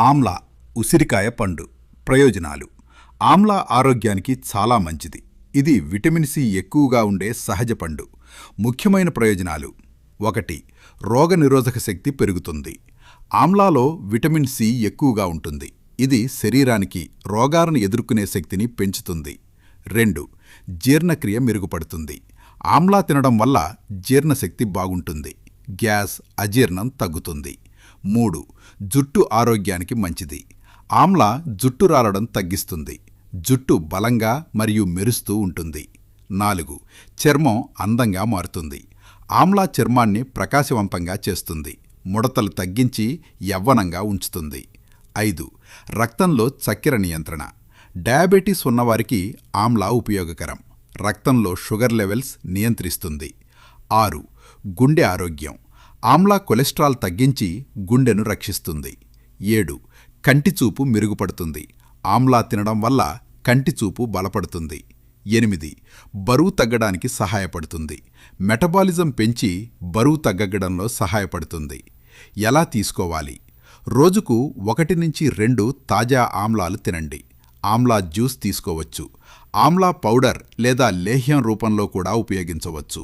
ఆమ్లా ఉసిరికాయ పండు. ప్రయోజనాలు. ఆమ్లా ఆరోగ్యానికి చాలా మంచిది. ఇది విటమిన్ సి ఎక్కువగా ఉండే సహజ పండు. ముఖ్యమైన ప్రయోజనాలు: 1. రోగనిరోధక శక్తి పెరుగుతుంది. ఆమ్లాలో విటమిన్ సి ఎక్కువగా ఉంటుంది. ఇది శరీరానికి రోగాలను ఎదుర్కొనే శక్తిని పెంచుతుంది. 2. జీర్ణక్రియ మెరుగుపడుతుంది. ఆమ్లా తినడం వల్ల జీర్ణశక్తి బాగుంటుంది. గ్యాస్, అజీర్ణం తగ్గుతుంది. 3. జుట్టు ఆరోగ్యానికి మంచిది. ఆమ్లా జుట్టు రాలడం తగ్గిస్తుంది. జుట్టు బలంగా మరియు మెరుస్తూ ఉంటుంది. 4. చర్మం అందంగా మారుతుంది. ఆమ్లా చర్మాన్ని ప్రకాశవంతంగా చేస్తుంది. ముడతలు తగ్గించి యవ్వనంగా ఉంచుతుంది. 5. రక్తంలో చక్కెర నియంత్రణ. డయాబెటీస్ ఉన్నవారికి ఆమ్లా ఉపయోగకరం. రక్తంలో షుగర్ లెవెల్స్ నియంత్రిస్తుంది. 6. గుండె ఆరోగ్యం. ఆమ్లా కొలెస్ట్రాల్ తగ్గించి గుండెను రక్షిస్తుంది. 7. కంటిచూపు మెరుగుపడుతుంది. ఆమ్లా తినడం వల్ల కంటిచూపు బలపడుతుంది. 8. బరువు తగ్గడానికి సహాయపడుతుంది. మెటబాలిజం పెంచి బరువు తగ్గడంలో సహాయపడుతుంది. ఎలా తీసుకోవాలి? రోజుకు 1 నుంచి 2 తాజా ఆమ్లాలు తినండి. ఆమ్లా జ్యూస్ తీసుకోవచ్చు. ఆమ్లా పౌడర్ లేదా లేహ్యం రూపంలో కూడా ఉపయోగించవచ్చు.